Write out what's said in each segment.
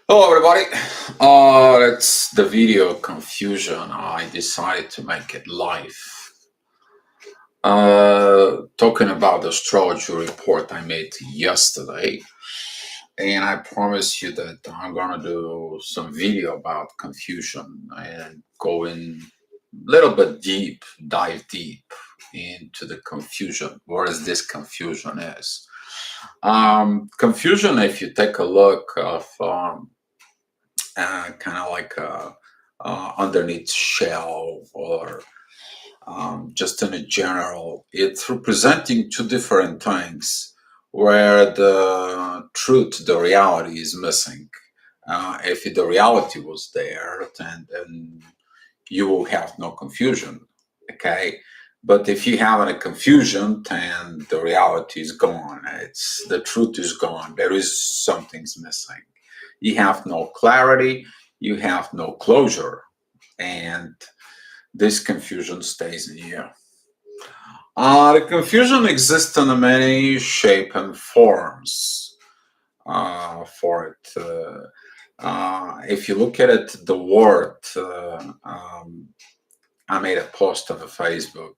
Hello, everybody. It's the video confusion. I decided to make it live. Talking about the astrology report I made yesterday, and I promise you that I'm gonna do some video about confusion and go in a little bit deep, dive deep into the confusion. What is this confusion is? Confusion, if you take a look of kind of like underneath shell or just in a general. It's representing two different things where the truth, the reality is missing. If the reality was there, then you will have no confusion. Okay. But if you have a confusion, then the reality is gone. It's the truth is gone. There is something's missing. You have no clarity. You have no closure, and this confusion stays in you. The confusion exists in many shape and forms for it. If you look at it, the word, I made a post on the Facebook.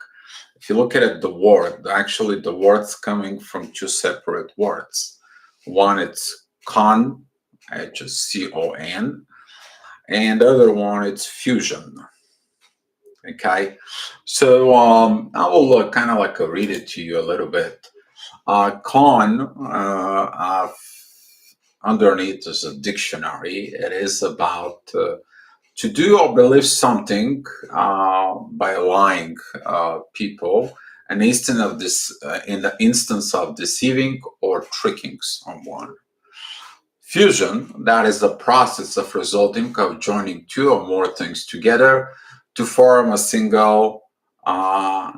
If you look at it, the word, actually, the word's coming from two separate words. One, it's con, H-C-O-N, and the other one, it's fusion. Okay, so I will kind of like read it to you a little bit. Con underneath is a dictionary. It is about to do or believe something by lying people, an instant of this in the instance of deceiving or tricking someone. Fusion, that is the process of resulting of joining two or more things together to form a single uh,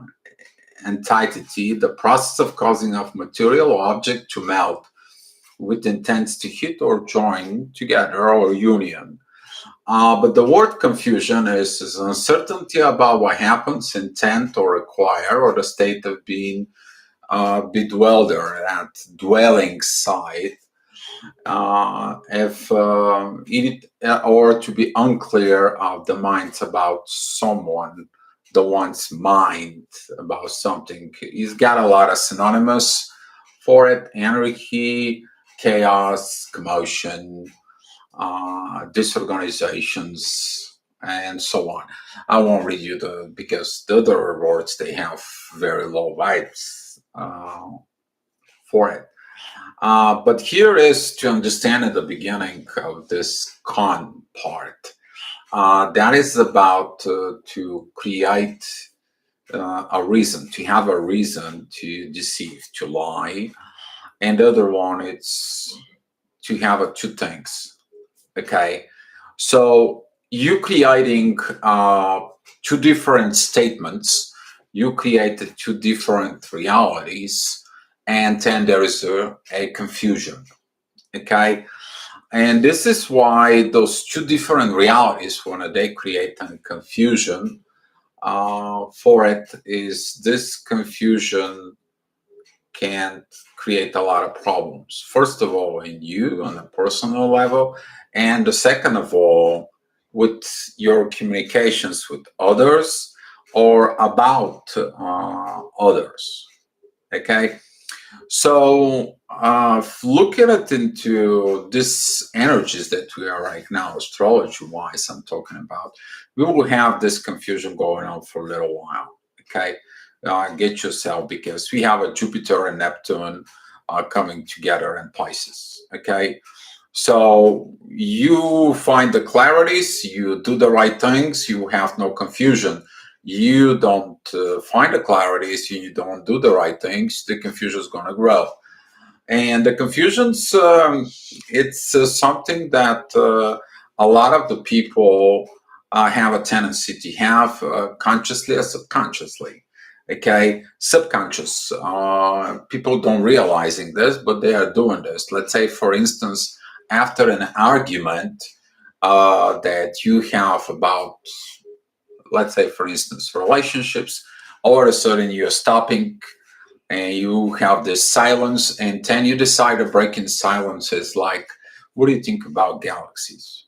entity, the process of causing a material or object to melt with intents to hit or join together or union. But the word confusion is uncertainty about what happens, intent or require, or the state of being bedwelder, that dwelling site, if it or to be unclear of the minds about someone, the one's mind about something. He's got a lot of synonymous for it: anarchy, chaos, commotion, disorganizations, and so on. I won't read you the because the other words they have very low vibes for it. But here is to understand at the beginning of this con part. That is about to create a reason, to have a reason to deceive, to lie. And the other one, it's to have two things. Okay. So you creating two different statements, you created two different realities, and then there is a confusion. Okay, and this is why those two different realities, when they create a confusion for it, is this confusion can create a lot of problems. First of all, in you on a personal level, and the second of all, with your communications with others or about others. Okay, so look at it into this energies that we are right now, astrology wise, I'm talking about. We will have this confusion going on for a little while. Okay, get yourself because we have a Jupiter and Neptune coming together in Pisces. Okay, so you find the clarities, you do the right things, you have no confusion. You don't find the clarities, you don't do the right things, the confusion is going to grow. And the confusions, it's something that a lot of the people have a tendency to have consciously or subconsciously. Okay, subconscious. People don't realizing this, but they are doing this. Let's say, for instance, after an argument that you have about, let's say, for instance, relationships, all of a sudden you're stopping and you have this silence, and then you decide to break in silence is like What do you think about galaxies?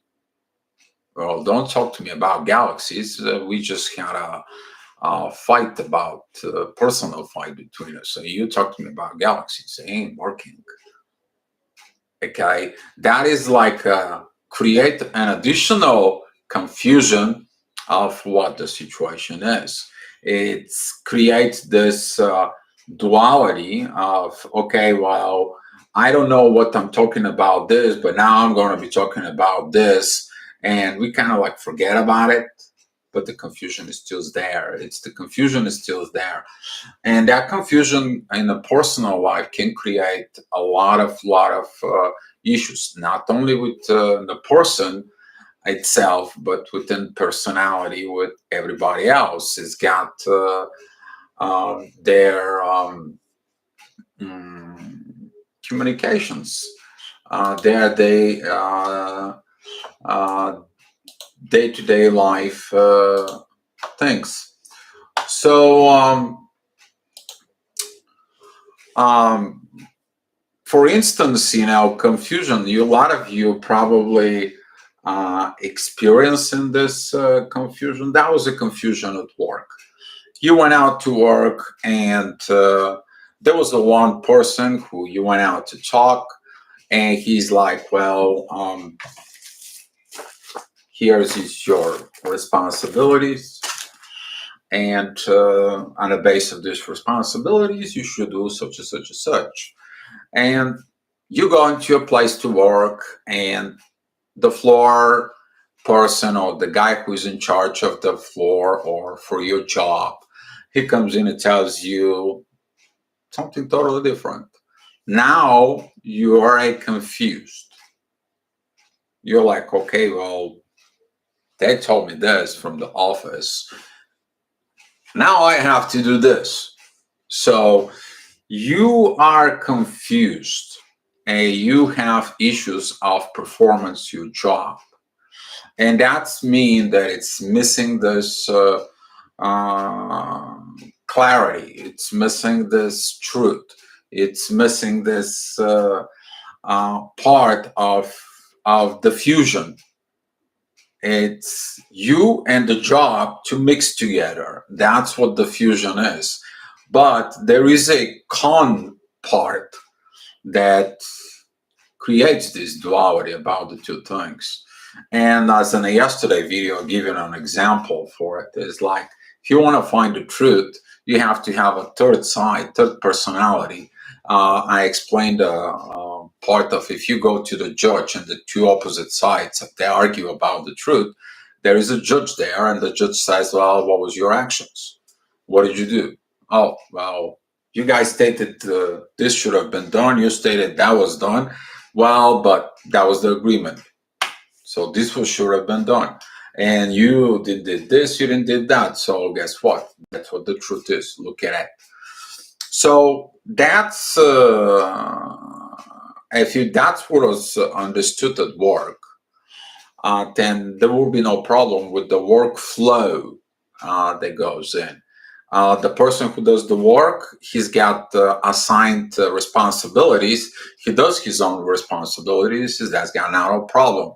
Well, don't talk to me about galaxies. We just had a fight about personal fight between us. So you talk to me about galaxies. It ain't working. Okay, that is like create an additional confusion of what the situation is. It creates this duality of, okay, well, I don't know what I'm talking about this, but now I'm going to be talking about this, and we kind of like forget about it, but the confusion is still there. It's the confusion is still there, and that confusion in a personal life can create a lot of issues, not only with the person itself, but within personality with everybody else. It's got their communications, their day-to-day life things. So um, for instance, confusion. A lot of you probably experiencing this confusion. That was a confusion at work. You went out to work, and there was a one person who you went out to talk, and he's like, "Well, here's your responsibilities, and on the base of these responsibilities, you should do such and such and such." And you go into a place to work, and the floor person or the guy who's in charge of the floor or for your job, he comes in and tells you something totally different. Now you are confused. You're like, okay, well, they told me this from the office. Now I have to do this. So you are confused, and you have issues of performance your job, and that's mean that it's missing this uh, clarity. It's missing this truth. It's missing this part of the fusion. It's you and the job to mix together. That's what the fusion is. But there is a con part that creates this duality about the two things. And as in a yesterday video, giving an example for it is like, if you want to find the truth, you have to have a third side, third personality. I explained part of, if you go to the judge and the two opposite sides, they argue about the truth, there is a judge there, and the judge says, well, what was your actions? What did you do? Oh, well, you guys stated this should have been done. You stated that was done. Well, but that was the agreement. So this was should have been done. And you did this, you didn't did that. So guess what? That's what the truth is. Look at it. So that's if you that's what was understood at work, then there will be no problem with the workflow that goes in. The person who does the work, he's got assigned responsibilities. He does his own responsibilities. That's got no problem.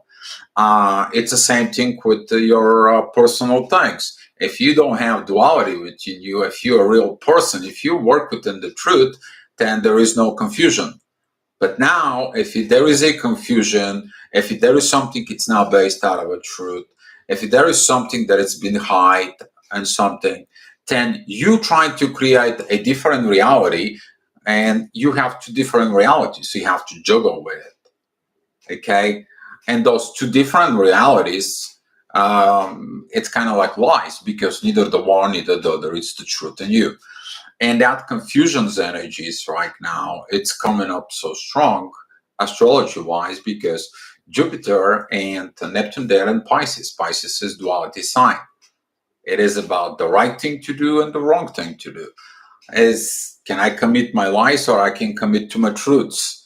It's the same thing with your personal things. If you don't have duality within you, if you're a real person, if you work within the truth, then there is no confusion. But now, if there is a confusion, if there is something it's now based out of a truth, if there is something that it's been hid and something, then you try to create a different reality, and you have two different realities. So you have to juggle with it. Okay? And those two different realities, it's kind of like lies, because neither the one, neither the other is the truth in you. And that confusion's energies right now, it's coming up so strong astrology wise, because Jupiter and Neptune there in Pisces. Pisces is duality sign. It is about the right thing to do and the wrong thing to do. Is can I commit my lies, or I can commit to my truths?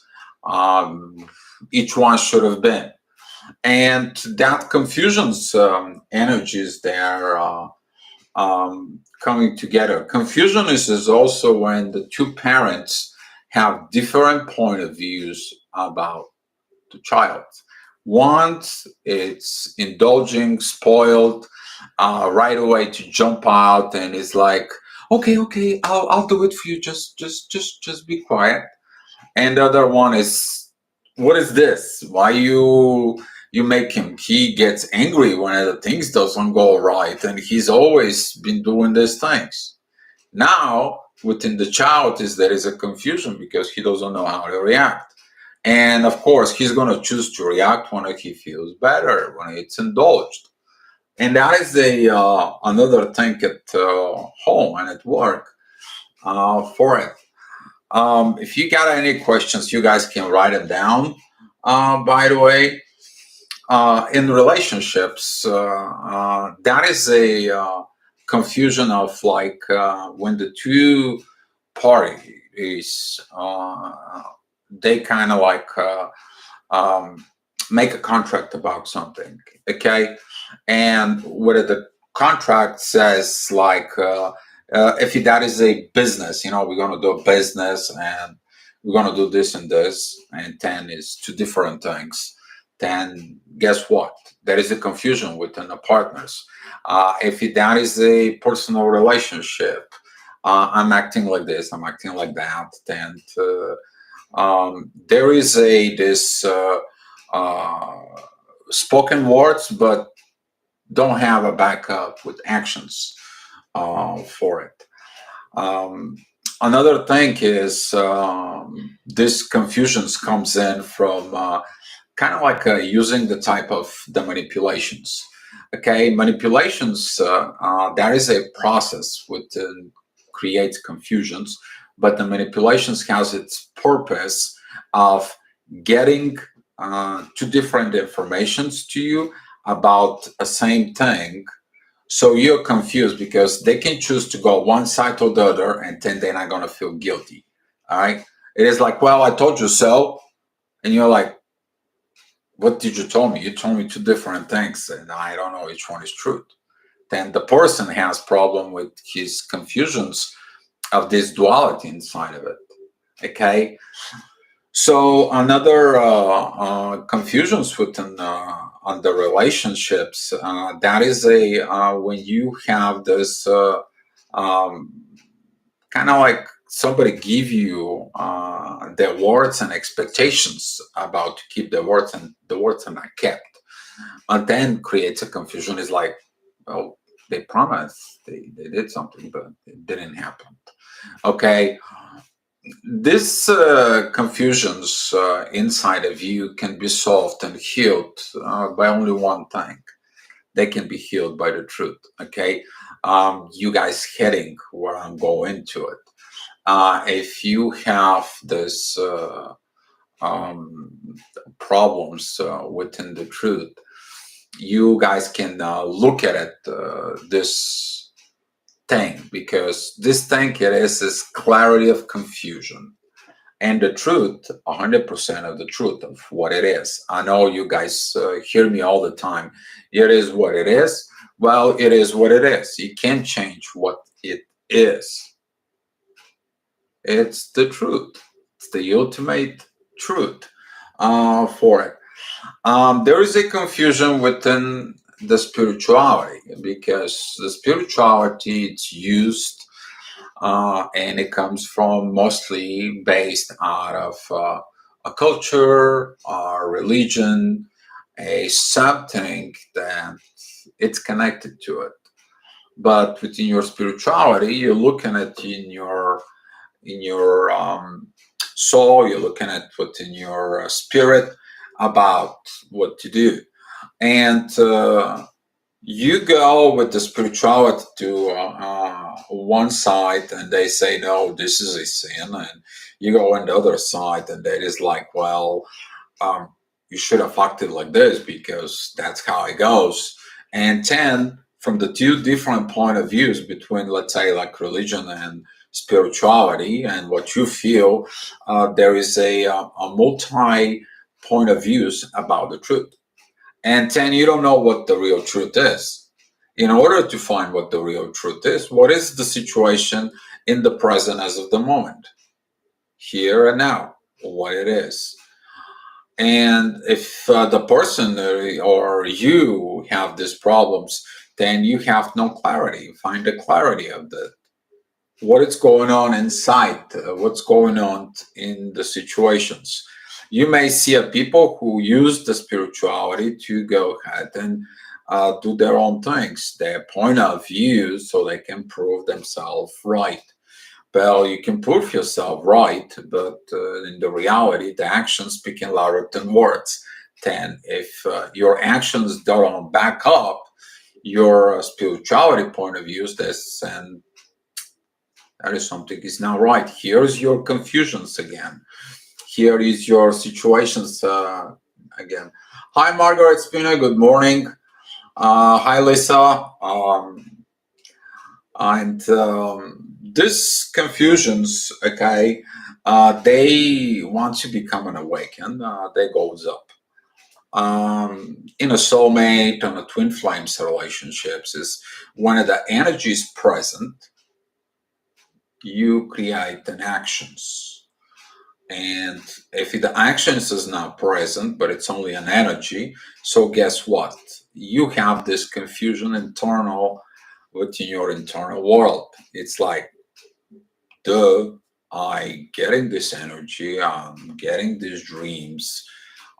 Each one should have been. And that confusion's energies there coming together. Confusion is also when the two parents have different point of views about the child. Once it's indulging, spoiled, right away to jump out and it's like, okay, okay, I'll do it for you. Just be quiet. And the other one is, what is this? Why you make him? He gets angry when the things doesn't go right, and he's always been doing these things. Now within the child is there is a confusion because he doesn't know how to react. And of course, he's going to choose to react when he feels better, when it's indulged. And that is a another thing at home and at work for it. If you got any questions, you guys can write them down. By the way, in relationships, that is a confusion of like when the two parties they kind of like um, make a contract about something, okay? And whether the contract says like if that is a business, we're going to do a business and we're going to do this and this, and 10 is two different things, then guess what? There is a confusion within the partners. If that is a personal relationship, I'm acting like this, I'm acting like that, then there is a this uh, spoken words, but don't have a backup with actions for it. Um, Another thing is this confusions comes in from kind of like using the type of the manipulations. Okay, manipulations. That is a process which creates confusions, but the manipulations has its purpose of getting two different informations to you about a same thing, so you're confused because they can choose to go one side or the other, and then they're not going to feel guilty. All right. It is like, well, I told you so. And you're like, what did you tell me? You told me two different things, and I don't know which one is truth. Then the person has problem with his confusions of this duality inside of it. Okay. So another confusions within on the relationships, that is a when you have this um, kind of like somebody give you their words and expectations about to keep the words, and the words are not kept, and then creates a confusion. Is like, well, they promised, they did something, but it didn't happen. Okay, this confusions inside of you can be solved and healed by only one thing. They can be healed by the truth. Okay, you guys heading where I'm going to it. If you have this um, problems within the truth, you guys can look at it this thing, because this thing it is clarity of confusion and the truth, 100% of the truth of what it is. I know you guys hear me all the time. It is what it is. Well, it is what it is. You can't change what it is. It's the truth. It's the ultimate truth for it. There is a confusion within the spirituality, because the spirituality it's used and it comes from mostly based out of a culture, a religion, a something that it's connected to it. But within your spirituality, you're looking at in your soul, you're looking at within your spirit about what to do, and you go with the spirituality to one side and they say no, this is a sin, and you go on the other side and that is like, well, um, you should have acted like this because that's how it goes. And then from the two different point of views between, let's say, like religion and spirituality and what you feel, there is a multi point of views about the truth, and then you don't know what the real truth is. In order to find what the real truth is, what is the situation in the present as of the moment, here and now, what it is. And if the person or you have these problems, then you have no clarity. Find the clarity of the what is going on inside, what's going on in the situations. You may see a people who use the spirituality to go ahead and do their own things, their point of view, so they can prove themselves right. Well, you can prove yourself right, but in the reality, the actions speaking louder than words. Then, if your actions don't back up your spirituality point of view, this and that is something is not right. Here's your confusions again. Here is your situations again. Hi, Margaret Spina. Good morning. Hi, Lisa. And These confusions, okay, they once you become an awakened, they goes up. In a soulmate and a twin flames relationships is when the energy is present, you create an actions. And if the actions is not present, but it's only an energy, so guess what? You have this confusion internal within your internal world. It's like, duh, I getting this energy, I'm getting these dreams,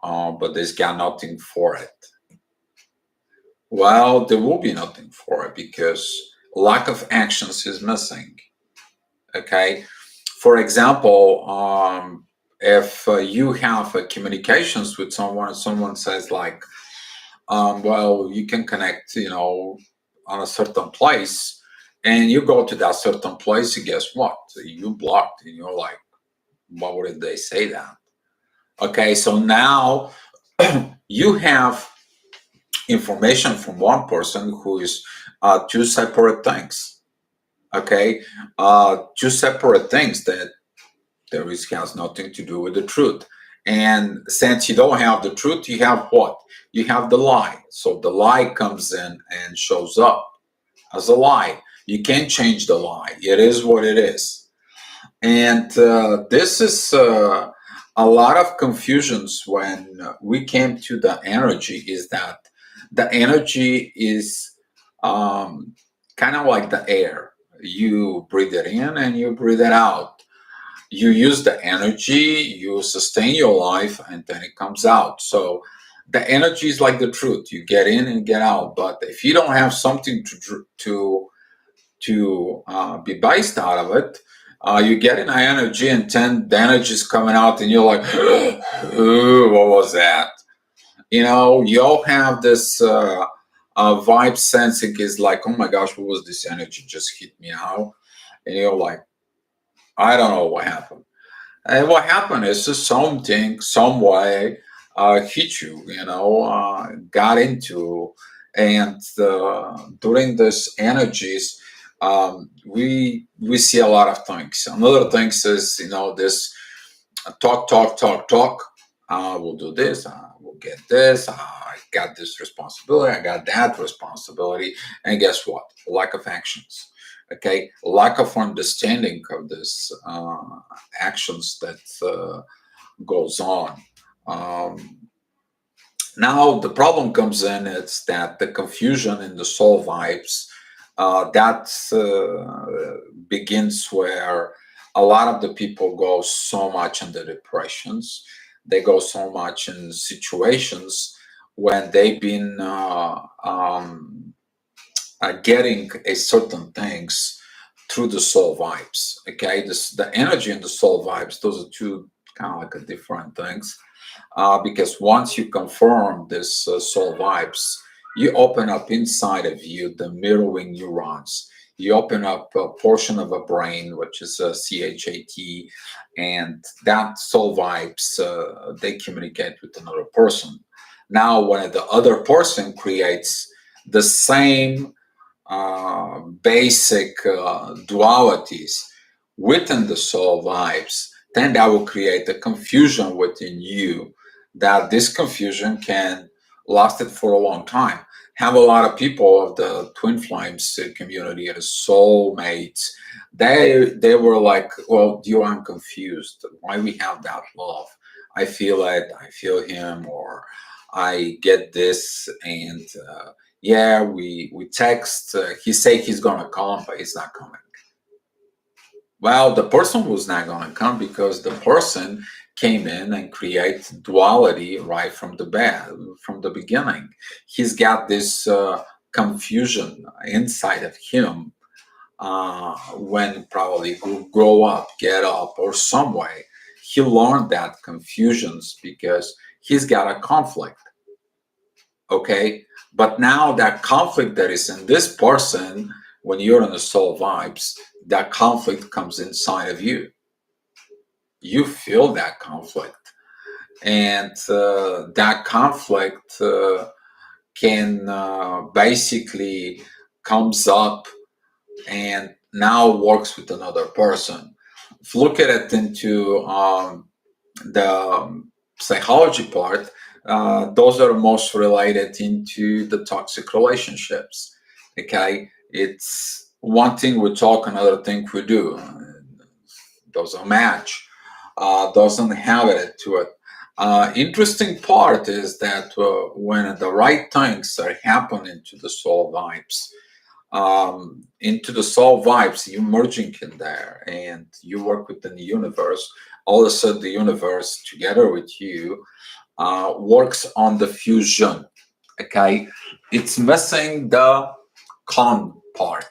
but there's got nothing for it. Well, there will be nothing for it because lack of actions is missing. Okay, for example, if you have communications with someone, someone says like, well, you can connect, on a certain place, and you go to that certain place, and guess what? You blocked, and you're like, why would they say that? Okay, so now you have information from one person who is two separate things. Okay, two separate things that the risk has nothing to do with the truth. And since you don't have the truth, you have what? You have the lie. So the lie comes in and shows up as a lie. You can't change the lie. It is what it is. And this is a lot of confusions when we came to the energy is that the energy is kind of like the air. You breathe it in and you breathe it out. You use the energy, you sustain your life, and then it comes out. So the energy is like the truth. You get in and get out. But if you don't have something to be based out of it, you get in high energy, and then the energy is coming out, and you're like, "Ooh, what was that?" You all have this vibe sensing is like, "Oh my gosh, what was this energy just hit me now?" And you're like, "I don't know what happened." And what happened is just something, some way, hit you, got into, and during this energies, we see a lot of things. Another thing is, this talk. We'll do this. We'll get this. I got this responsibility. I got that responsibility. And guess what? Lack of actions. Okay, lack of understanding of this actions that goes on. Um, Now the problem comes in. It's that the confusion in the soul vibes that begins where a lot of the people go so much into depressions. They go so much in situations when they've been getting a certain things through the soul vibes. Okay, the energy and the soul vibes. Those are two kind of like a different things. Because once you confirm this soul vibes, you open up inside of you the mirroring neurons. You open up a portion of a brain, which is a CHAT, and that soul vibes, they communicate with another person. Now, when the other person creates the same basic dualities within the soul vibes, then that will create a confusion within you. That this confusion can last it for a long time. Have a lot of people of the twin flames community, the soulmates. They were like, well, you are confused. Why we have that love? I feel it, I feel him, or I get this, and yeah, we text. He say he's gonna come, but he's not coming. Well, the person was not gonna come because the person came in and create duality right from the from the beginning. He's got this confusion inside of him when probably grow up, get up, or some way. He learned that confusions because he's got a conflict. Okay, but now that conflict that is in this person, when you're in the soul vibes, that conflict comes inside of you. You feel that conflict, and that conflict can basically comes up and now works with another person. If you look at it into the psychology part, those are most related into the toxic relationships. Okay, it's one thing we talk, another thing we do. Doesn't match. Doesn't have it to it. Interesting part is that when the right things are happening to the soul vibes, into the soul vibes, you merging in there and you work within the universe. All of a sudden, the universe, together with you, works on the fusion. Okay, it's missing the con part.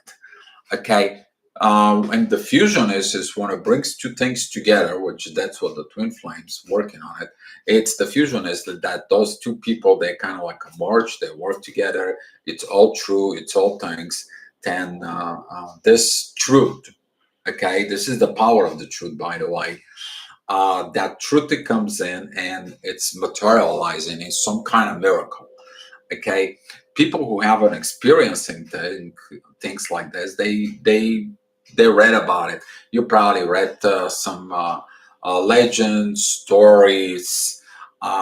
Okay, and the fusion is when it brings two things together, which that's what the twin flames working on it. It's the fusion is that those two people, they kind of like merge, they work together. It's all true, it's all things. Then this truth, okay, this is the power of the truth, by the way. That truth that comes in and it's materializing in some kind of miracle. Okay, people who haven't experiencing things like this, they read about it. You probably read some legends, stories.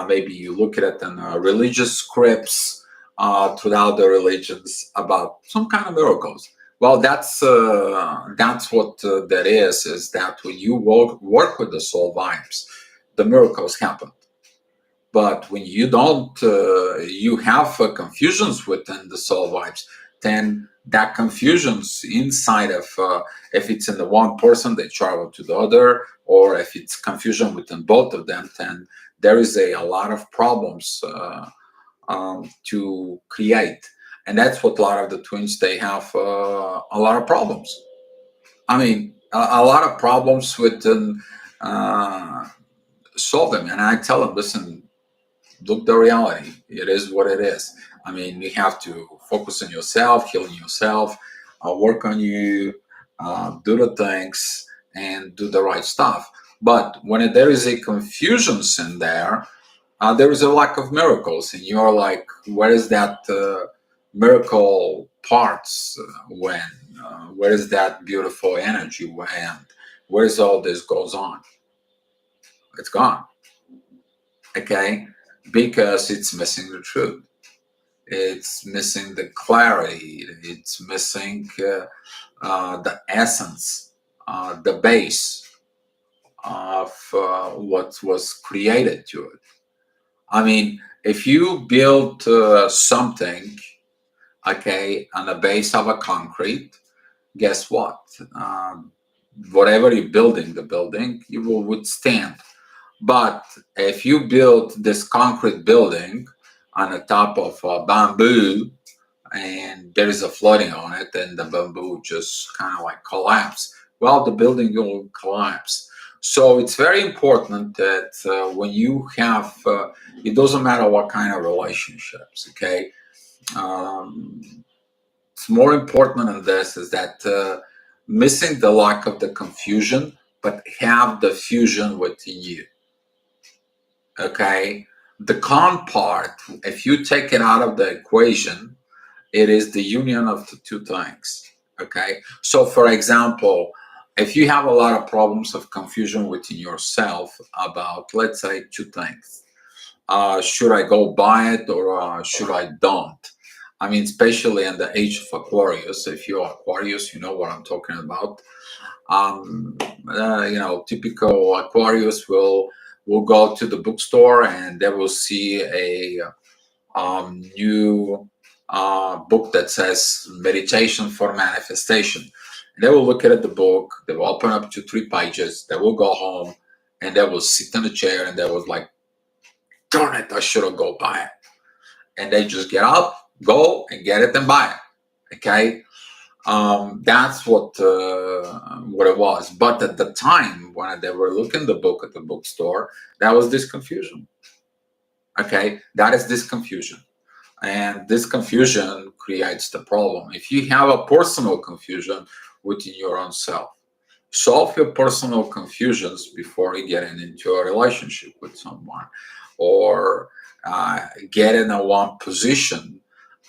Maybe you look at it in religious scripts throughout the religions about some kind of miracles. Well, that's what that is that when you work with the soul vibes, the miracles happen. But when you don't, you have confusions within the soul vibes, then that confusions inside of, if it's in the one person, they travel to the other, or if it's confusion within both of them, then there is a lot of problems to create. And that's what a lot of the twins, they have a lot of problems. I mean, a lot of problems within solving. And I tell them, listen, look the reality. It is what it is. I mean, you have to focus on yourself, healing yourself, work on you, do the things, and do the right stuff. But when there is a confusions in there is a lack of miracles, and you're like, where is that miracle parts when? Where is that beautiful energy when? Where is all this goes on? It's gone. Okay, because it's missing the truth. It's missing the clarity. It's missing the essence, the base of what was created to it. I mean, if you build something, okay, on the base of a concrete, guess what? Whatever you're building, the building, you will withstand. But if you build this concrete building on the top of bamboo and there is a flooding on it and the bamboo just kind of like collapse, well, the building will collapse. So it's very important that when you have, it doesn't matter what kind of relationships, okay? Um, it's more important than this is that missing the lack of the confusion, but have the fusion within you. Okay, the con part, if you take it out of the equation, it is the union of the two things. Okay, so for example, if you have a lot of problems of confusion within yourself about, let's say, two things, should I go buy it or should I don't? I mean, especially in the age of Aquarius, if you're Aquarius, you know what I'm talking about. Typical Aquarius will will go to the bookstore and they will see a new book that says Meditation for Manifestation. And they will look at the book, they will open up to 3 pages, they will go home and they will sit in the chair and they will like, darn it, I should have go buy it. And they just get up, go and get it and buy it. Okay. That's what it was. But at the time when they were looking the book at the bookstore, that was this confusion. Okay, that is this confusion, and this confusion creates the problem. If you have a personal confusion within your own self, solve your personal confusions before you get into a relationship with someone, or get in a one position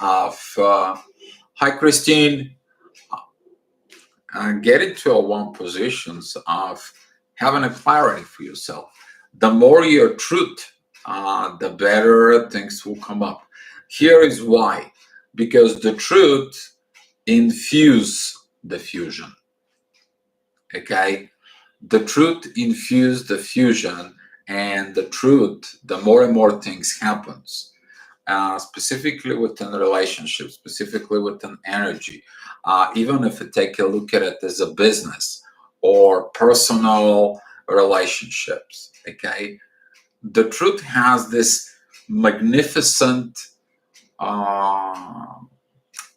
of hi Christine, get into a one positions of having a clarity for yourself. The more your truth, the better things will come up. Here is why: because the truth infuse the fusion. Okay, the truth infuse the fusion, and the truth, the more and more things happens. Specifically within relationships, specifically within energy, even if you take a look at it as a business or personal relationships, okay? The truth has this magnificent uh,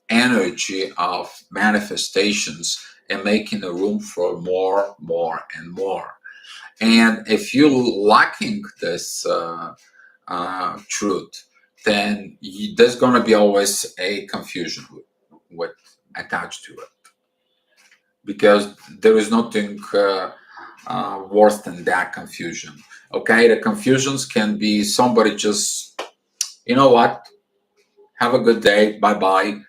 energy of manifestations and making a room for more, more, and more. And if you're lacking this truth, then there's going to be always a confusion with attached to it, because there is nothing worse than that confusion. Okay, the confusions can be somebody just, you know what, have a good day, bye bye.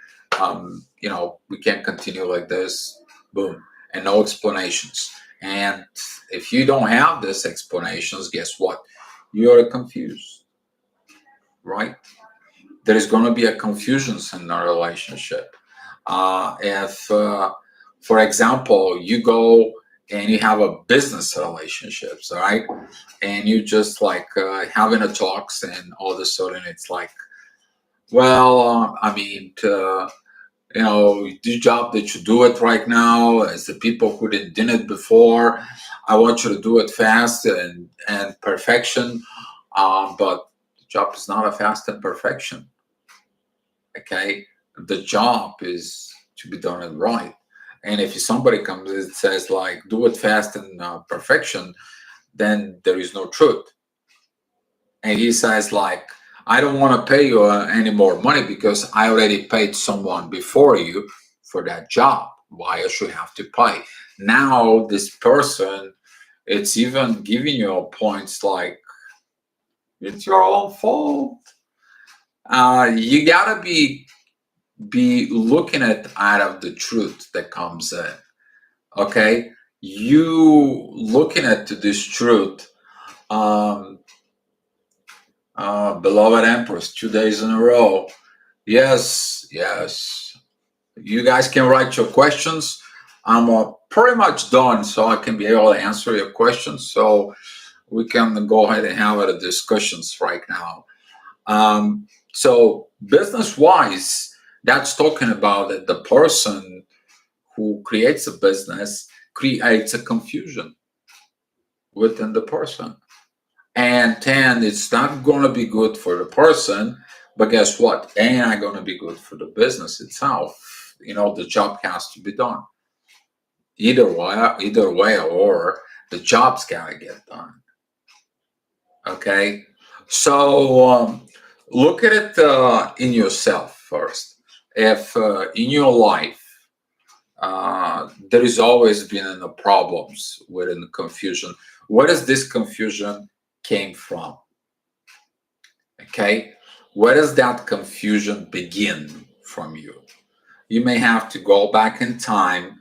We can't continue like this, boom, and no explanations. And if you don't have these explanations, guess what? You're confused, right? There is going to be a confusion in a relationship. If, for example, you go and you have a business relationships, all right, and you just like having a talks, and all of a sudden it's like, well, the job that you do it right now, as the people who didn't did it before, I want you to do it fast and perfection, but the job is not a fast and perfection. Okay, the job is to be done it right. And if somebody comes and says like, do it fast and perfection, then there is no truth. And he says like, I don't want to pay you any more money because I already paid someone before you for that job. Why I should have to pay? Now this person, it's even giving you points like, it's your own fault. You gotta be looking at out of the truth that comes in. Okay, you looking at this truth. um Beloved Empress, 2 days in a row. Yes, yes, you guys can write your questions. I'm pretty much done, so I can be able to answer your questions, so we can go ahead and have the discussions right now. So business wise, that's talking about that the person who creates a business creates a confusion within the person. And 10, it's not going to be good for the person, but guess what? It ain't not going to be good for the business itself. The job has to be done. Either way, or the job's got to get done. Okay? So look at it in yourself first. If in your life, there has always been the problems within the confusion. Where does this confusion came from? Okay, where does that confusion begin from you? You may have to go back in time,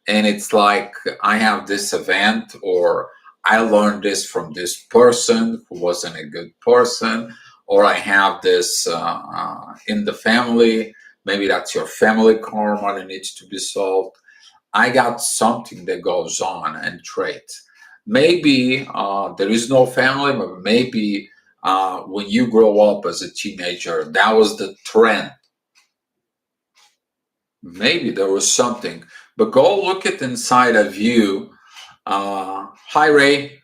and it's like, I have this event, or I learned this from this person who wasn't a good person, or I have this in the family. Maybe that's your family karma that needs to be solved. I got something that goes on and traits. Maybe there is no family, but maybe when you grow up as a teenager, that was the trend. Maybe there was something, but go look at inside of you. Hi, Ray.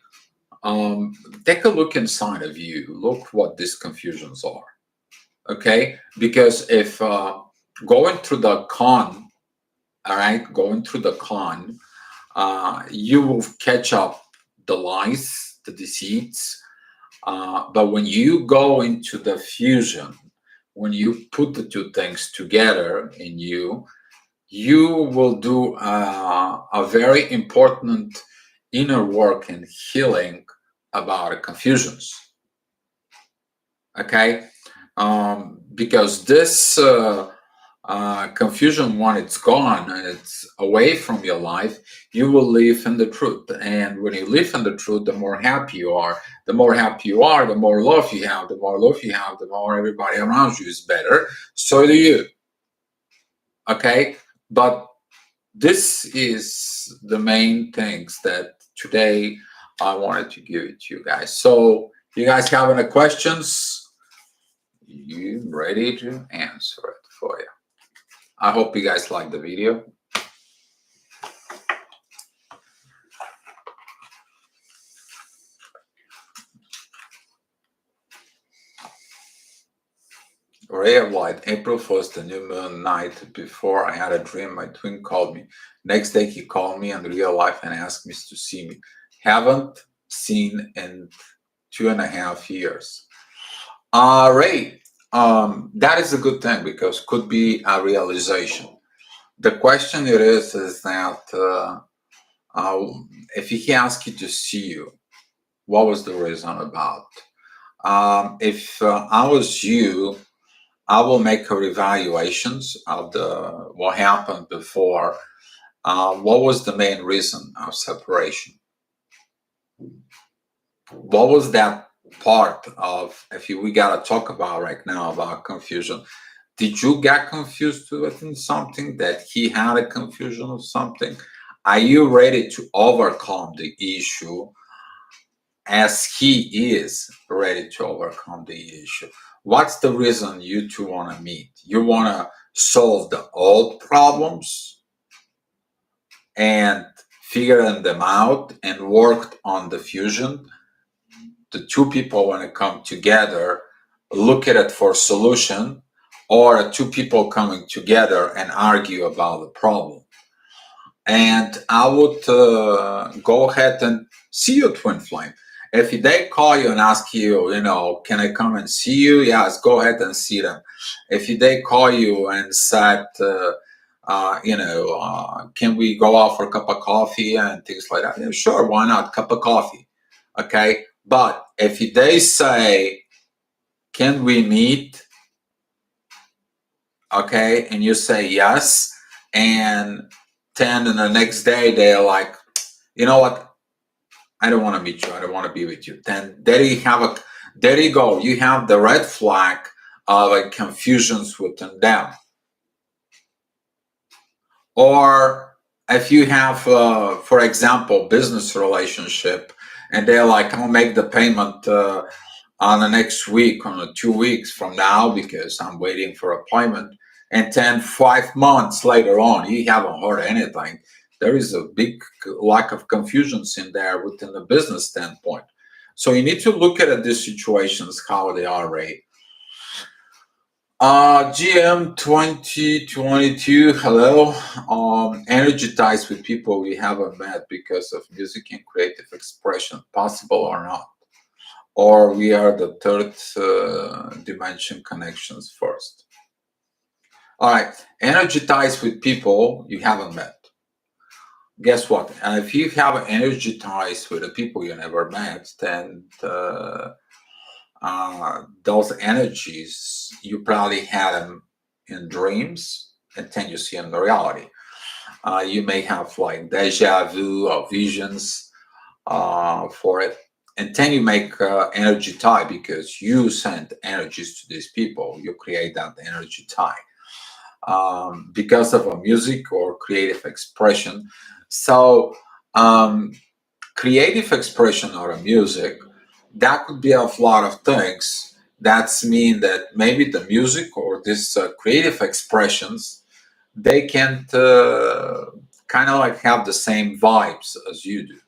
Um, Take a look inside of you. Look what these confusions are. Okay, because if going through the con, all right, going through the con, you will catch up the lies, the deceits. But when you go into the fusion, when you put the two things together in you, you will do a very important inner work and healing about confusions. Okay, because this confusion, when it's gone and it's away from your life, you will live in the truth. And when you live in the truth, the more happy you are. The more happy you are, the more love you have. The more love you have, the more everybody around you is better. So do you. Okay, but this is the main things that today I wanted to give it to you guys. So you guys have any questions? You ready to answer it for you. I hope you guys like the video. Ray of light, April 1st, the new moon night before I had a dream. My twin called me. Next day he called me in real life and asked me to see me. Haven't seen in 2.5 years. Ray, that is a good thing because could be a realization. The question it is that if he asked you to see you, what was the reason about? If I was you, I will make a evaluations of the what happened before. What was the main reason of separation? What was that part of? If we gotta talk about right now about confusion, did you get confused with something that he had a confusion of something? Are you ready to overcome the issue as he is ready to overcome the issue? What's the reason you two want to meet? You want to solve the old problems and figuring them out and worked on the fusion. The two people want to come together, look at it for solution, or two people coming together and argue about the problem. And I would go ahead and see your twin flame. If they call you and ask you, can I come and see you? Yes, go ahead and see them. If they call you and said, can we go out for a cup of coffee and things like that? Yeah, sure, why not? Cup of coffee. Okay. But if they say, can we meet? Okay. And you say yes. And then the next day they're like, you know what? I don't want to meet you. I don't want to be with you. Then there you go. You have the red flag of confusions within them. Or if you have, for example, business relationship, and they're like, I'll make the payment on the next week, on the 2 weeks from now, because I'm waiting for appointment. And then 5 months later on, you haven't heard anything. There is a big lack of confusions in there within the business standpoint. So you need to look at these situations, how they are, Ray. GM 2022, hello. Energy ties with people we haven't met because of music and creative expression, possible or not? Or we are the third dimension connections first? All right, energy ties with people you haven't met. Guess what? If you have energy ties with the people you never met, then those energies you probably had them in dreams, and then you see them in reality. You may have like deja vu or visions for it, and then you make energy tie because you send energies to these people. You create that energy tie because of a music or creative expression. So creative expression or a music, that could be a lot of things. That's mean that maybe the music or this creative expressions, they can't kind of like have the same vibes as you do.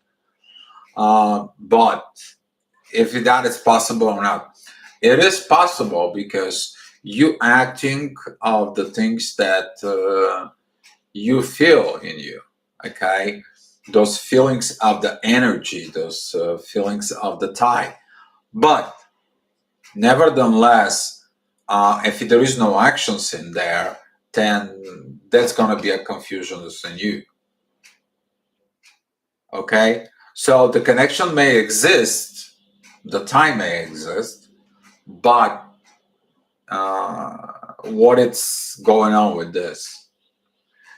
But if that is possible or not, it is possible because you acting of the things that you feel in you. Okay, those feelings of the energy, those feelings of the tie. But nevertheless, if there is no actions in there, then that's going to be a confusion in you. Okay, so the connection may exist, the tie may exist, but what it's going on with this,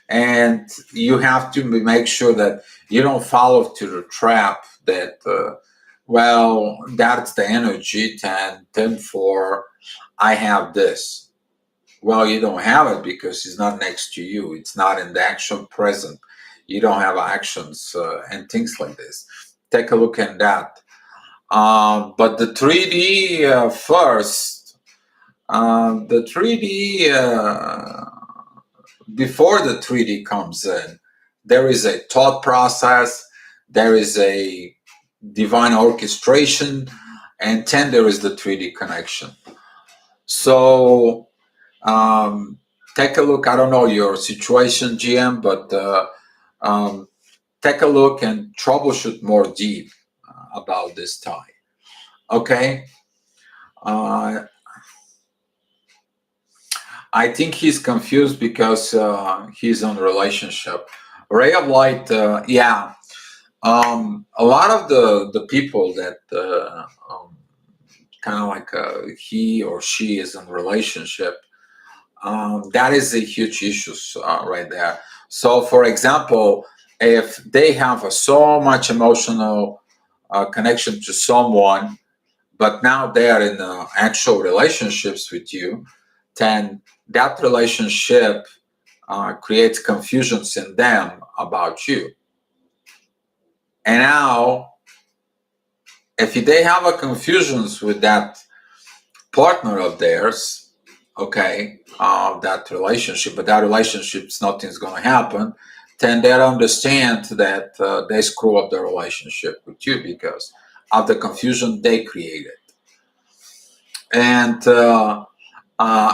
and you have to make sure that you don't fall to the trap that well, that's the energy, 10 4, I have this. Well, you don't have it because it's not next to you. It's not in the action present. You don't have actions and things like this. Take a look at that. But the 3D first, the 3D, before the 3D comes in, there is a thought process, there is a divine orchestration, and then there is the 3D connection. So take a look. I don't know your situation, GM, but take a look and troubleshoot more deep about this tie. Okay. I think he's confused because he's on relationship. Ray of light, yeah. A lot of the people that kind of like he or she is in relationship, that is a huge issue right there. So, for example, if they have so much emotional connection to someone, but now they are in actual relationships with you, then that relationship creates confusions in them about you. And now, if they have a confusions with that partner of theirs, okay, that relationship, but that relationship's nothing's going to happen, then they understand that they screw up the relationship with you because of the confusion they created. And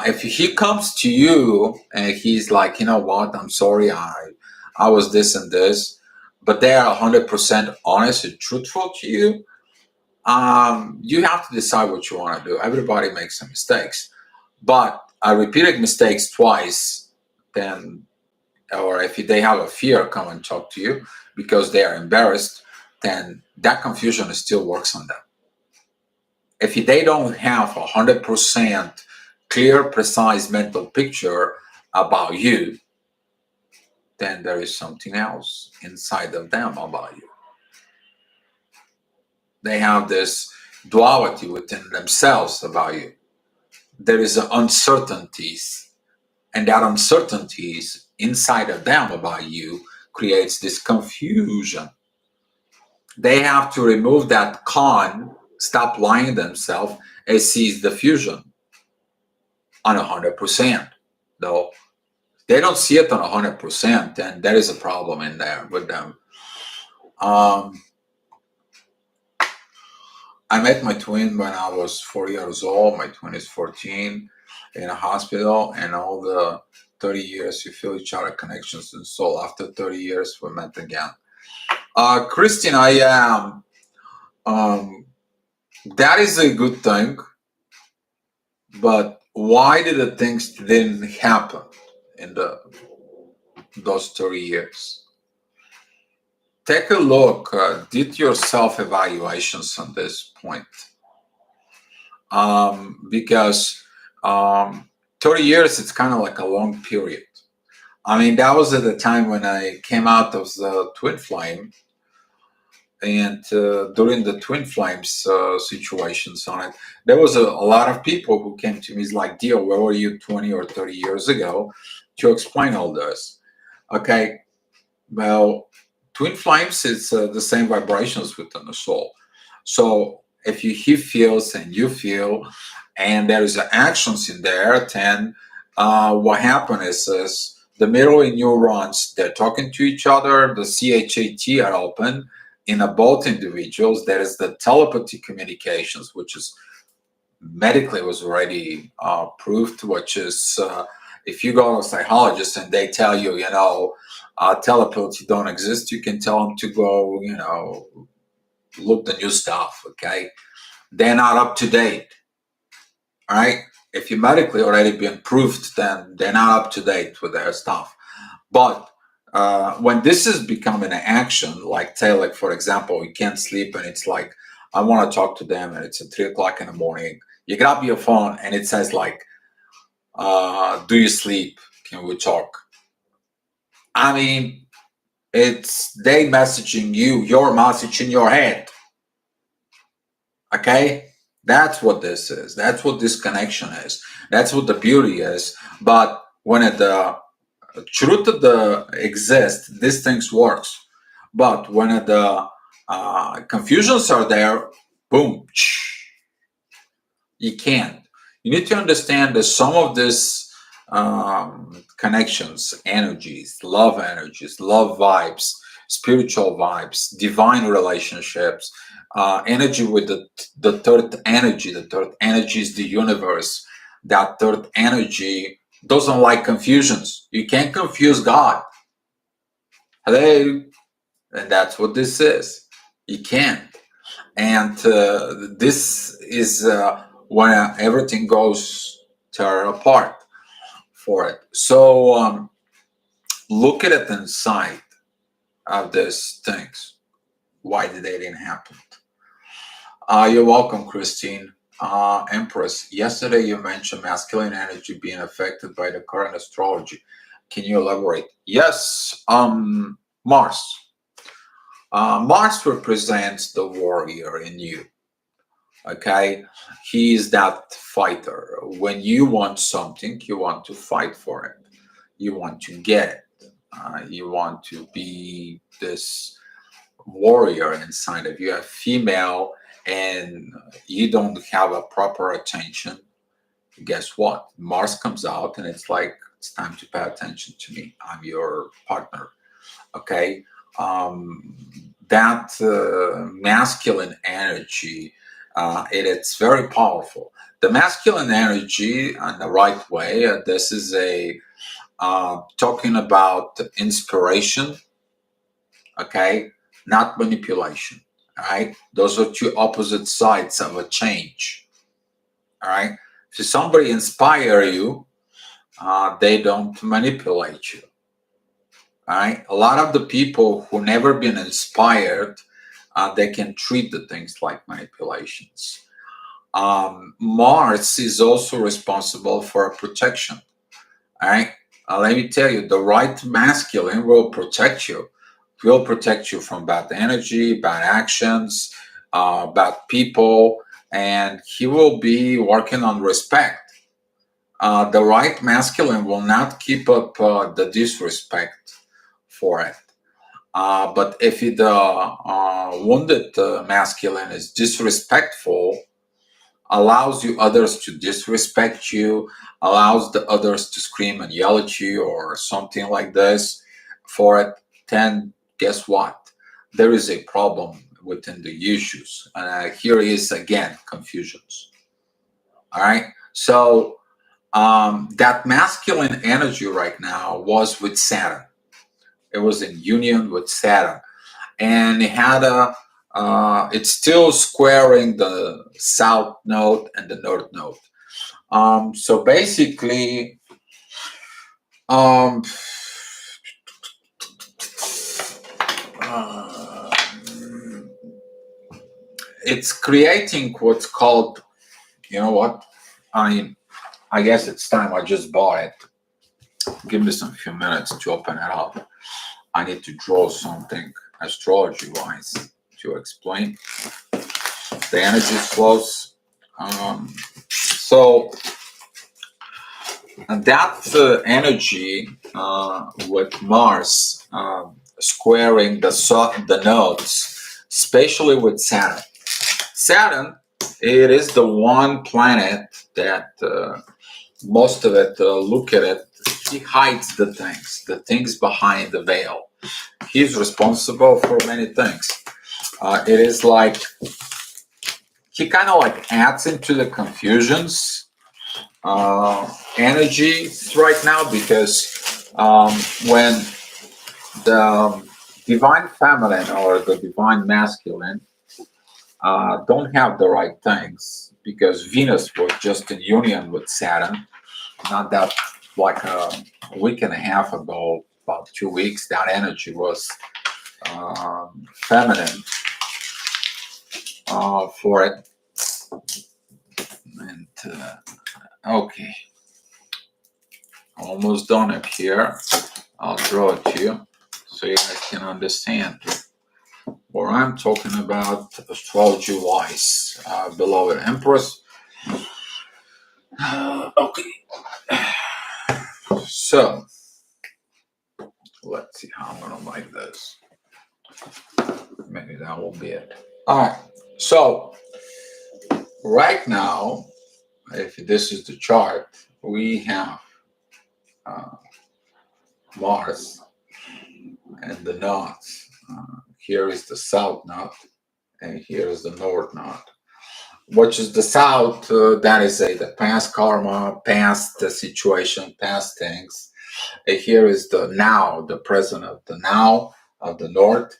if he comes to you and he's like, you know what, I'm sorry, I was this and this, but they are 100% honest and truthful to you, you have to decide what you want to do. Everybody makes some mistakes, but repeated mistakes twice, then, or if they have a fear, come and talk to you because they are embarrassed, then that confusion still works on them. If they don't have 100% clear, precise mental picture about you, then there is something else inside of them about you. They have this duality within themselves about you. There is uncertainties, and that uncertainties inside of them about you creates this confusion. They have to remove that con, stop lying themselves, and seize the fusion on 100%. Though they don't see it on 100%, then there is a problem in there with them. I met my twin when I was 4 years old. My twin is 14 in a hospital, and all the 30 years you feel each other connections and soul. After 30 years, we met again. Christine, I am. That is a good thing, but why did the things didn't happen in those 30 years? Take a look. Did your self-evaluations on this point? Because 30 years, it's kind of like a long period. I mean, that was at the time when I came out of the twin flame, and during the twin flames situations on it, there was a lot of people who came to me, is like, Dio, where were you 20 or 30 years ago to explain all this? Okay, well, twin flames is the same vibrations within the soul. So if he feels and you feel, and there is actions in there, then what happens is the mirror neurons, they're talking to each other. The CHAT are open in both individuals. There is the telepathy communications, which is medically was already proved, which is if you go to a psychologist and they tell you, telepathy don't exist, you can tell them to go, look the new stuff. Okay, they're not up to date. All right, if you medically already been proved, then they're not up to date with their stuff. But when this is becoming an action, like say, like for example, you can't sleep and it's like I want to talk to them and it's at 3 o'clock in the morning. You grab your phone and it says like, "Do you sleep? Can we talk?" I mean, it's they messaging you, your message in your head. Okay, that's what this is. That's what this connection is. That's what the beauty is. But when the truth of the exists, these things works. But when the confusions are there, boom, you can't. You need to understand that some of these connections, energies, love vibes, spiritual vibes, divine relationships, energy with the third energy. The third energy is the universe. That third energy doesn't like confusions. You can't confuse God. Hello? And that's what this is. You can't. And this is when everything goes tear apart for it. So look at it inside of these things. Why did they didn't happen? You're welcome, Christine. Empress, yesterday you mentioned masculine energy being affected by the current astrology. Can you elaborate? Yes, Mars. Mars represents the warrior in you. Okay, he is that fighter. When you want something, you want to fight for it. You want to get it. You want to be this warrior inside of you, a female, and you don't have a proper attention. Guess what? Mars comes out and it's like, it's time to pay attention to me. I'm your partner. Okay. That masculine energy, it's very powerful. The masculine energy, in the right way, this is a talking about inspiration, okay, not manipulation. All right, those are two opposite sides of a change. All right, if somebody inspire you, they don't manipulate you. All right, a lot of the people who never been inspired, they can treat the things like manipulations. Mars is also responsible for protection. All right, let me tell you, the right masculine will protect you. Will protect you from bad energy, bad actions, bad people, and he will be working on respect. The right masculine will not keep up the disrespect for it. But if the wounded masculine is disrespectful, allows you others to disrespect you, allows the others to scream and yell at you or something like this for it, then guess what? There is a problem within the issues. Here is again confusions. All right. So that masculine energy right now was with Saturn. It was in union with Saturn, and it had it's still squaring the south node and the north node. So basically, um, uh, it's creating what's called, you know what? I mean, I guess it's time. I just bought it. Give me some few minutes to open it up. I need to draw something astrology wise to explain the energy flows. So and that energy with Mars squaring the nodes, especially with Saturn. Saturn, it is the one planet that most of it, look at it, he hides the things behind the veil. He's responsible for many things. It is like he kind of like adds into the confusions energy right now because when the divine feminine or the divine masculine don't have the right things because Venus was just in union with Saturn, not that like a week and a half ago, about 2 weeks, that energy was feminine for it. And okay, almost done up here. I'll draw it to you so you guys can understand what I'm talking about astrology wise, beloved Empress. Okay, so let's see how I'm gonna like this. Maybe that will be it. All right, so right now, if this is the chart, we have uh, Mars and the knots. Here is the south knot, and here is the north knot. Which is the south? That is the past karma, past the situation, past things. And here is the now, the present of the now of the north,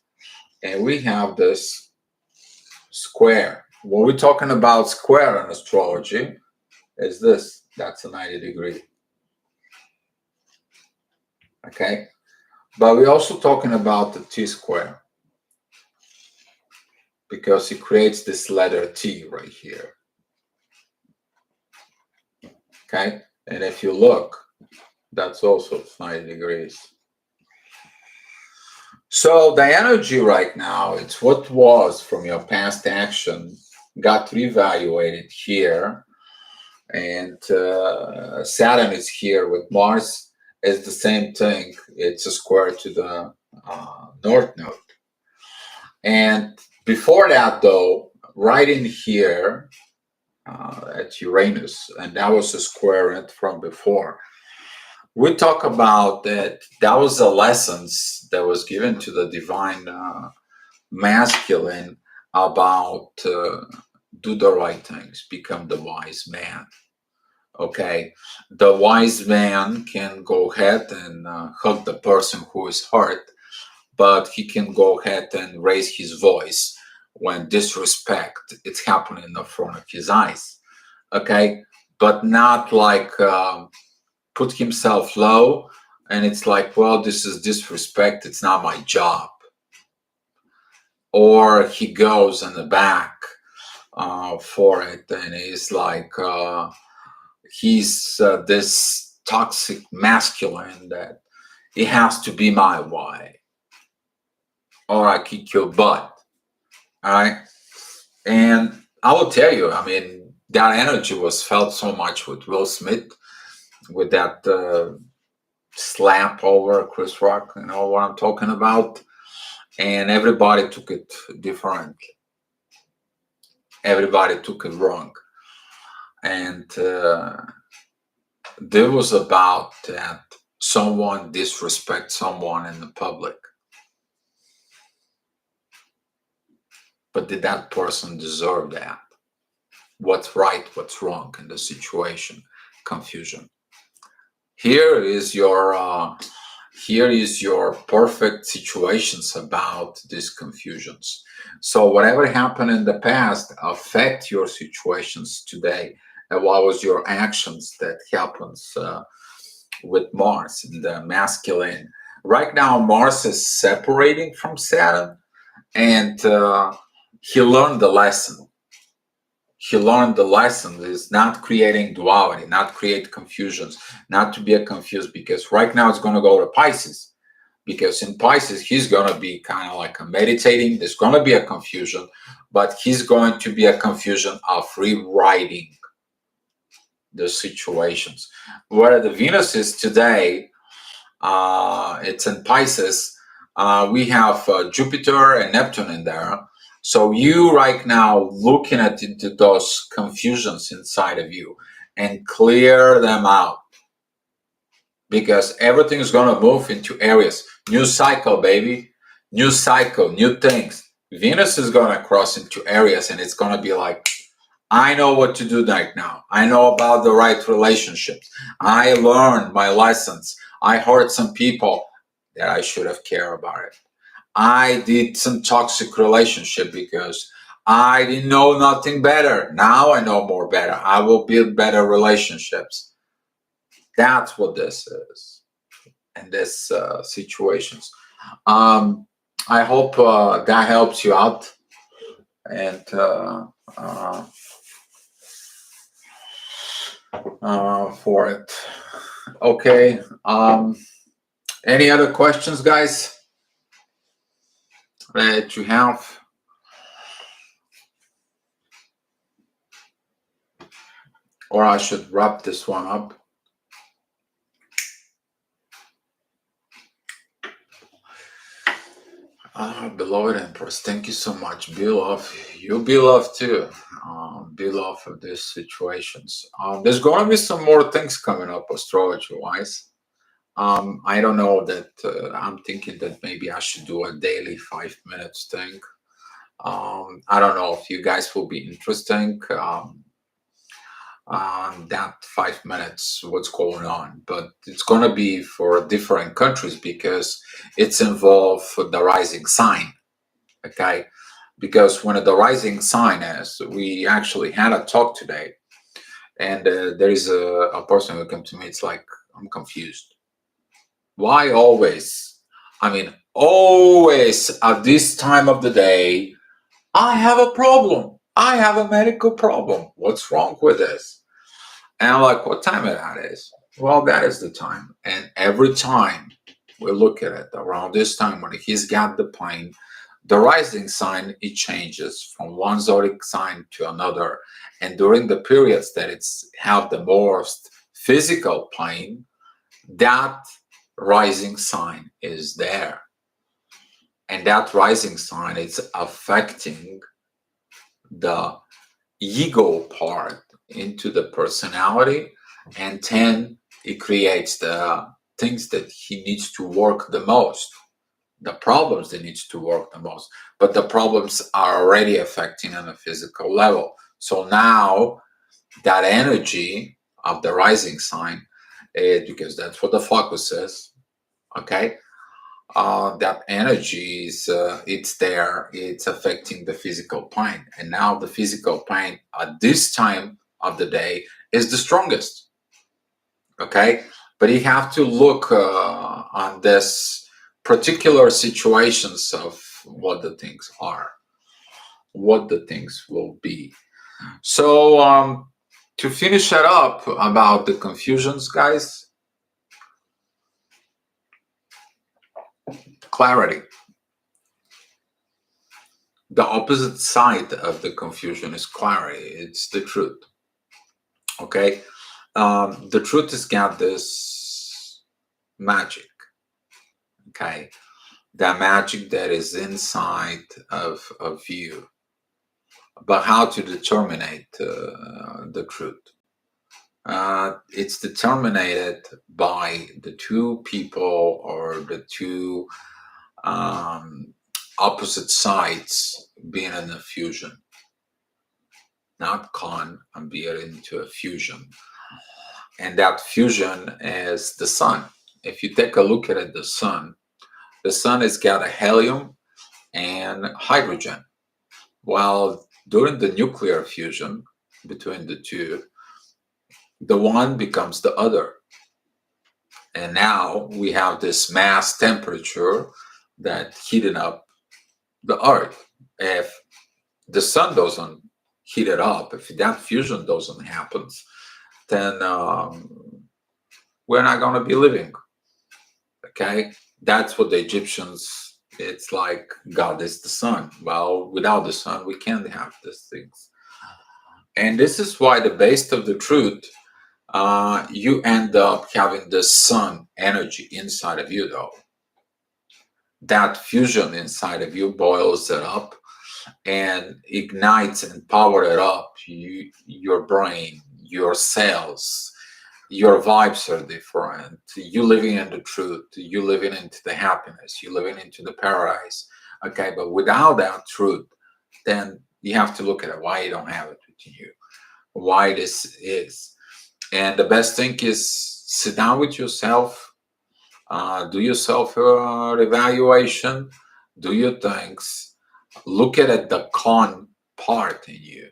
and we have this square. When we're talking about square in astrology, is this? That's a 90-degree. Okay, but we're also talking about the T-square because it creates this letter T right here. Okay, and if you look, that's also 90 degrees. So the energy right now, it's what was from your past action got reevaluated here, and Saturn is here with Mars. Is the same thing. It's a square to the north node. And before that, though, right in here at Uranus, and that was a square from before. We talk about that. That was the lessons that was given to the divine masculine about do the right things, become the wise man. Okay, the wise man can go ahead and hug the person who is hurt, but he can go ahead and raise his voice when disrespect it's happening in the front of his eyes. Okay, but not like put himself low and it's like, well, this is disrespect, it's not my job. Or he goes in the back for it and he's like, he's this toxic masculine that it has to be my way or I kick your butt. All right. And I will tell you, I mean, that energy was felt so much with Will Smith, with that slap over Chris Rock, you know what I'm talking about? And everybody took it differently. Everybody took it wrong. And there was about that someone disrespect someone in the public. But did that person deserve that? What's right, what's wrong in the situation? Confusion. Here is your perfect situations about these confusions. So whatever happened in the past affect your situations today, and what was your actions that happens with Mars in the masculine. Right now Mars is separating from Saturn, and he learned the lesson. He learned the lesson is not creating duality, not create confusions, not to be confused, because right now it's going to go to Pisces. Because in Pisces, he's going to be kind of like a meditating. There's going to be a confusion, but he's going to be a confusion of rewriting the situations. Where the Venus is today, it's in Pisces. We have Jupiter and Neptune in there. So you right now looking at into those confusions inside of you and clear them out, because everything is going to move into areas. New cycle, baby. New cycle, new things. Venus is going to cross into areas and it's going to be like, I know what to do right now. I know about the right relationships. I learned my lessons. I hurt some people that I should have cared about it. I did some toxic relationship because I didn't know nothing better. Now I know more better. I will build better relationships. That's what this is in this situations. Um, I hope that helps you out and uh, for it. Okay. Any other questions, guys, that you have? Or I should wrap this one up. Beloved Empress, thank you so much. Be loved. You be loved too. Be loved for these situations. There's going to be some more things coming up astrology wise. I don't know that I'm thinking that maybe I should do a daily 5 minutes thing. I don't know if you guys will be interesting. That 5 minutes, what's going on, but it's going to be for different countries because it's involved the rising sign. Okay, because when the rising sign is, we actually had a talk today, and there is a person who came to me. It's like, I'm confused. Why always? I mean, always at this time of the day, I have a problem. I have a medical problem. What's wrong with this? And I'm like, what time that is? Well, that is the time. And every time we look at it around this time when he's got the plane, the rising sign, it changes from one zodiac sign to another. And during the periods that it's have the most physical plane, that rising sign is there. And that rising sign is affecting the ego part into the personality, and then it creates the things that he needs to work the most, the problems that needs to work the most, but the problems are already affecting on a physical level. So now that energy of the rising sign, because that's what the focus is, okay, that energy is it's there, it's affecting the physical plane, and now the physical plane at this time of the day is the strongest. Okay, but you have to look on this particular situations of what the things are, what the things will be. So to finish it up about the confusions, guys, clarity. The opposite side of the confusion is clarity. It's the truth. Okay, the truth has got this magic. Okay, that magic that is inside of you. But how to determine the truth? It's determined by the two people or the two opposite sides being in a fusion, not con, and being into a fusion. And that fusion is the sun. If you take a look at it, the sun has got a helium and hydrogen. While during the nuclear fusion between the two, the one becomes the other. And now we have this mass temperature that heating up the earth. If the sun doesn't heat it up, if that fusion doesn't happen, then we're not going to be living. Okay, that's what the Egyptians, it's like God is the sun. Well, without the sun we can't have these things. And this is why the base of the truth, you end up having the sun energy inside of you, though. that fusion inside of you boils it up and ignites and power it up. Your brain, your cells, your vibes are different. You living in the truth, you living into the happiness, you living into the paradise. Okay, but without that truth, then you have to look at it, why you don't have it within you, why this is. And the best thing is sit down with yourself, do your self evaluation, do your things, look at it, the con part in you,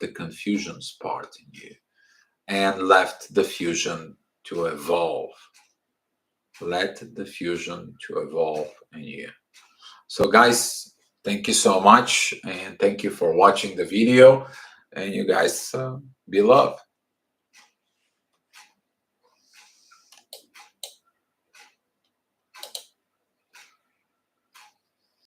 the confusions part in you, and left the fusion to evolve. Let the fusion to evolve in you. So guys, thank you so much, and thank you for watching the video, and you guys be loved.